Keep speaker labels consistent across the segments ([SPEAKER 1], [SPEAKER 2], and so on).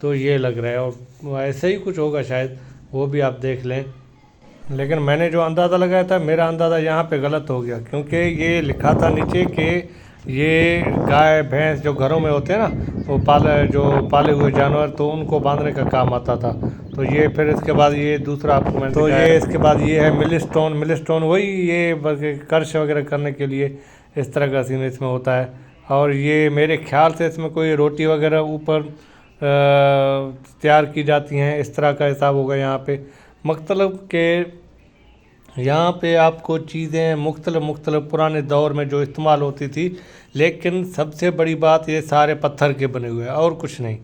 [SPEAKER 1] تو یہ لگ رہا ہے، اور ایسے ہی کچھ ہوگا شاید، وہ بھی آپ دیکھ لیں۔ لیکن میں نے جو اندازہ لگایا تھا، میرا اندازہ یہاں پہ غلط ہو گیا، کیونکہ یہ لکھا تھا نیچے کہ یہ گائے بھینس جو گھروں میں ہوتے ہیں نا، وہ پالے ہوئے جانور، تو ان کو باندھنے کا کام آتا تھا۔ تو یہ پھر اس کے بعد یہ دوسرا آپ کو میں نے تو یہ اس کے بعد یہ ہے مل اسٹون وہی یہ کرش وغیرہ کرنے کے لیے اس طرح کا سین اس میں ہوتا ہے۔ اور یہ میرے خیال سے اس میں کوئی روٹی وغیرہ اوپر تیار کی جاتی ہیں، اس طرح کا حساب ہوگا یہاں پہ، مطلب کہ یہاں پہ آپ کو چیزیں مختلف پرانے دور میں جو استعمال ہوتی تھی، لیکن سب سے بڑی بات یہ سارے پتھر کے بنے ہوئے ہیں اور کچھ نہیں۔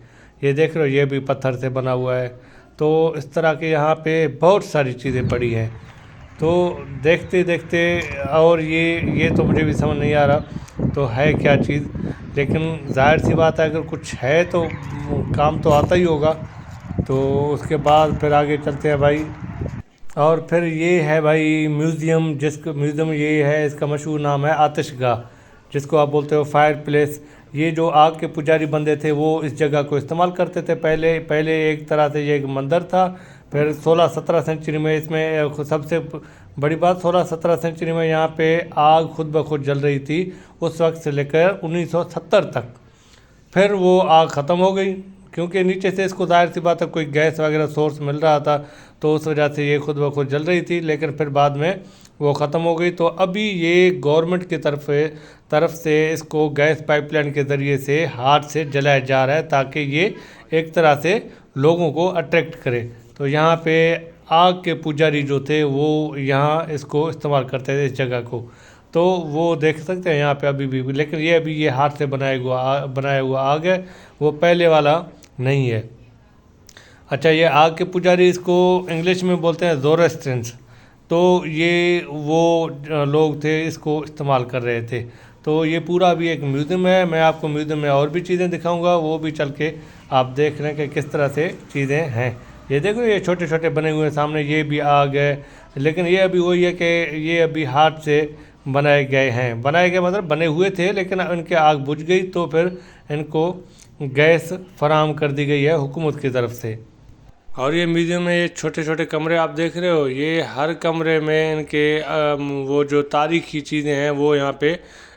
[SPEAKER 1] یہ دیکھ رہے ہو، یہ بھی پتھر سے بنا ہوا ہے۔ تو اس طرح کے یہاں پہ بہت ساری چیزیں پڑی ہیں، تو دیکھتے دیکھتے، اور یہ تو مجھے بھی سمجھ نہیں آ رہا تو ہے کیا چیز، لیکن ظاہر سی بات ہے اگر کچھ ہے تو کام تو آتا ہی ہوگا۔ تو اس کے بعد پھر آگے چلتے ہیں بھائی، اور پھر یہ ہے بھائی میوزیم، میوزیم یہ ہے، اس کا مشہور نام ہے آتش گاہ، جس کو آپ بولتے ہو فائر پلیس۔ یہ جو آگ کے پجاری بندے تھے وہ اس جگہ کو استعمال کرتے تھے پہلے ایک طرح سے یہ ایک مندر تھا، پھر 16-17 سینچری میں اس میں سب سے بڑی بات 16-17 سینچری میں یہاں پہ آگ خود بخود جل رہی تھی اس وقت سے لے کر 1970 تک۔ پھر وہ آگ ختم ہو گئی، کیونکہ نیچے سے اس کو ظاہر سی بات ہے کوئی گیس وغیرہ سورس مل رہا تھا، تو اس وجہ سے یہ خود بخود جل رہی تھی، لیکن پھر بعد میں وہ ختم ہو گئی۔ تو ابھی یہ گورنمنٹ کی طرف سے اس کو گیس پائپ لائن کے ذریعے سے ہاتھ سے جلایا جا رہا ہے، تاکہ یہ ایک طرح سے لوگوں کو اٹریکٹ کرے۔ تو یہاں پہ آگ کے پجاری جو تھے وہ یہاں اس کو استعمال کرتے تھے اس جگہ کو، تو وہ دیکھ سکتے ہیں یہاں پہ ابھی بھی، لیکن یہ ہاتھ سے بنایا ہوا آگ ہے، وہ پہلے والا نہیں ہے۔ اچھا، یہ آگ کے پجاری اس کو انگلش میں بولتے ہیں زوروسٹرینس، تو یہ وہ لوگ تھے اس کو استعمال کر رہے تھے۔ تو یہ پورا بھی ایک میوزیم ہے، میں آپ کو میوزیم میں اور بھی چیزیں دکھاؤں گا، وہ بھی چل کے آپ دیکھ لیں کہ کس طرح سے چیزیں ہیں۔ یہ دیکھو، یہ چھوٹے چھوٹے بنے ہوئے ہیں سامنے، یہ بھی آگ ہے، لیکن یہ ابھی وہی ہے کہ یہ ابھی ہاتھ سے بنائے گئے مطلب بنے ہوئے تھے، لیکن ان کے آگ بجھ گئی تو پھر ان کو گیس فراہم کر دی گئی ہے حکومت کی طرف سے۔ اور یہ میوزیم میں یہ چھوٹے چھوٹے کمرے آپ دیکھ رہے ہو، یہ ہر کمرے میں ان کے وہ جو تاریخی چیزیں ہیں وہ یہاں پہ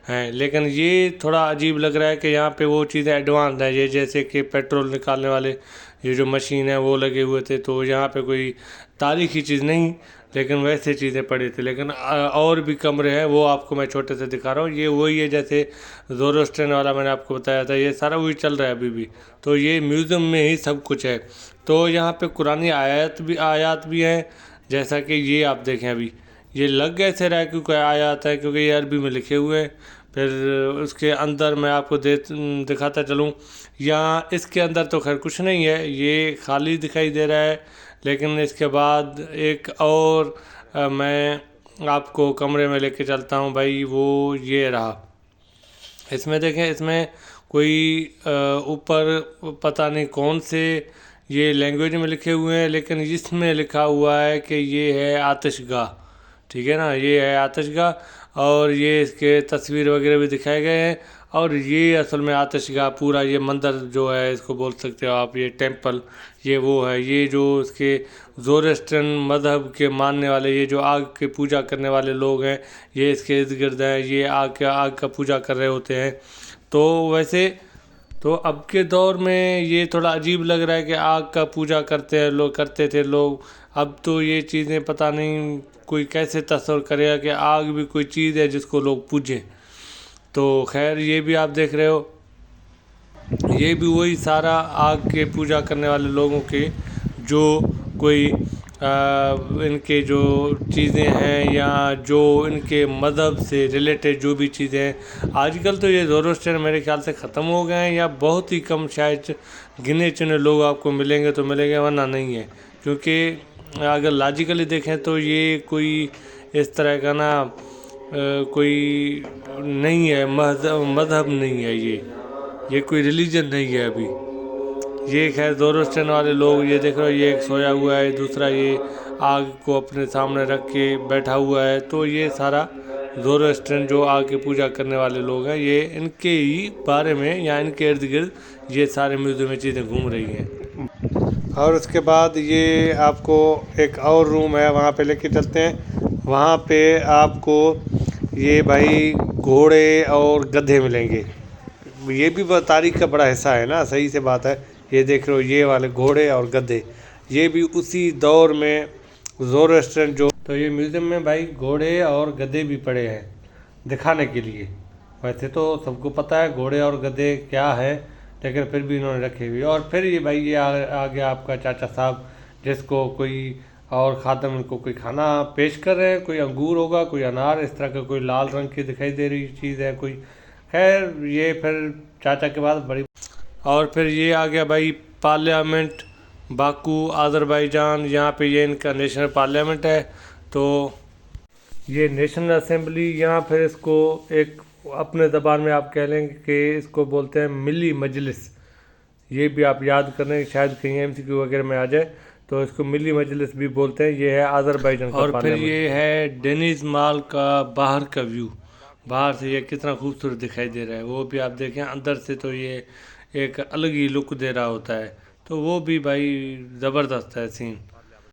[SPEAKER 1] ہیں، لیکن یہ تھوڑا عجیب لگ رہا ہے کہ یہاں پہ وہ چیزیں ایڈوانس ہیں، یہ جیسے کہ پیٹرول نکالنے والے یہ جو مشین ہیں وہ لگے ہوئے تھے، تو یہاں پہ کوئی تاریخی چیز نہیں، لیکن ویسے چیزیں پڑی تھی۔ لیکن اور بھی کمرے ہیں، وہ آپ کو میں چھوٹے سے دکھا رہا ہوں، یہ وہی ہے جیسے زوروسٹرین والا میں نے آپ کو بتایا تھا، یہ سارا وہی چل رہا ہے ابھی بھی۔ تو یہ میوزیم میں ہی سب کچھ ہے۔ تو یہاں پہ قرآنی آیات بھی ہیں، جیسا کہ یہ آپ دیکھیں، ابھی یہ لگ ایسے رہا ہے کیونکہ آیات ہے، کیونکہ یہ عربی میں لکھے ہوئے ہیں۔ پھر اس کے اندر میں آپ کو دکھاتا چلوں، یہاں اس کے اندر تو خیر کچھ نہیں ہے، یہ خالی دکھائی دے رہا ہے، لیکن اس کے بعد ایک اور میں آپ کو کمرے میں لے کے چلتا ہوں بھائی، وہ یہ رہا۔ اس میں دیکھیں، اس میں کوئی اوپر پتہ نہیں کون سے یہ لینگویج میں لکھے ہوئے ہیں، لیکن اس میں لکھا ہوا ہے کہ یہ ہے آتش گاہ، ٹھیک ہے نا، یہ ہے آتش گاہ، اور یہ اس کے تصویر وغیرہ بھی دکھائے گئے ہیں۔ اور یہ اصل میں آتش گاہ پورا یہ مندر جو ہے، اس کو بول سکتے ہو آپ، یہ ٹیمپل، یہ وہ ہے، یہ جو اس کے زوروسٹرین مذہب کے ماننے والے، یہ جو آگ کے پوجا کرنے والے لوگ ہیں، یہ اس کے ارد گرد ہیں، یہ آگ کا پوجا کر رہے ہوتے ہیں۔ تو ویسے تو اب کے دور میں یہ تھوڑا عجیب لگ رہا ہے کہ آگ کا پوجا کرتے تھے لوگ، اب تو یہ چیزیں پتہ نہیں کوئی کیسے تصور کرے گا کہ آگ بھی کوئی چیز ہے جس کو لوگ پوجیں۔ تو خیر، یہ بھی آپ دیکھ رہے ہو، یہ بھی وہی سارا آگ کے پوجا کرنے والے لوگوں کے جو کوئی ان کے جو چیزیں ہیں، یا جو ان کے مذہب سے ریلیٹڈ جو بھی چیزیں ہیں۔ آج کل تو یہ زوروسٹرین میرے خیال سے ختم ہو گئے ہیں، یا بہت ہی کم، شاید گنے چنے لوگ آپ کو ملیں گے تو ملیں گے، ورنہ نہیں ہے، کیونکہ اگر لاجیکلی دیکھیں تو یہ کوئی اس طرح کا نا کوئی نہیں ہے، مذہب نہیں ہے، یہ کوئی ریلیجن نہیں ہے ابھی۔ یہ خیر زوروسٹرین والے لوگ، یہ دیکھ رہے ہو، یہ ایک سویا ہوا ہے، دوسرا یہ آگ کو اپنے سامنے رکھ کے بیٹھا ہوا ہے، تو یہ سارا زوروسٹرین جو آگ کی پوجا کرنے والے لوگ ہیں، یہ ان کے ہی بارے میں یا ان کے ارد گرد یہ سارے میوزیم میں چیزیں گھوم رہی ہیں۔ اور اس کے بعد یہ آپ کو ایک اور روم ہے، وہاں پہ لے کے چلتے ہیں۔ وہاں پہ آپ کو یہ بھائی گھوڑے اور گدھے ملیں گے، یہ بھی تاریخ کا بڑا حصہ ہے نا، صحیح سے بات ہے۔ یہ دیکھ رہے ہو یہ والے گھوڑے اور گدھے، یہ بھی اسی دور میں زورسٹرن جو، تو یہ میوزیم میں بھائی گھوڑے اور گدھے بھی پڑے ہیں دکھانے کے لیے۔ ویسے تو سب کو پتہ ہے گھوڑے اور گدھے کیا ہے، لیکن پھر بھی انہوں نے رکھے ہوئے۔ اور پھر یہ بھائی یہ آ گیا آپ کا چاچا صاحب، جس کو کوئی اور خادم ان کو کوئی کھانا پیش کر رہے ہیں، کوئی انگور ہوگا، کوئی انار، اس طرح کا کوئی لال رنگ کی دکھائی دے رہی چیز ہے کوئی۔ خیر یہ پھر چاچا کے بعد بڑی، اور پھر یہ آ گیا بھائی پارلیمنٹ باکو آذربائیجان، یہاں پہ یہ ان کا نیشنل پارلیمنٹ ہے۔ تو یہ نیشنل اسمبلی، یہاں پھر اس کو ایک اپنے زبان میں آپ کہہ لیں گے کہ اس کو بولتے ہیں ملی مجلس، یہ بھی آپ یاد کریں شاید کہیں MCQ وغیرہ میں آ جائے، تو اس کو ملی مجلس بھی بولتے ہیں۔ یہ ہے آذربائیجان کا پارلیمنٹ۔ اور پھر یہ ہے ڈینیز مال کا باہر کا ویو، باہر سے یہ کتنا خوبصورت دکھائی دے رہا ہے، وہ بھی آپ دیکھیں اندر سے تو یہ ایک الگ ہی لک دے رہا ہوتا ہے، تو وہ بھی بھائی زبردست ہے سین۔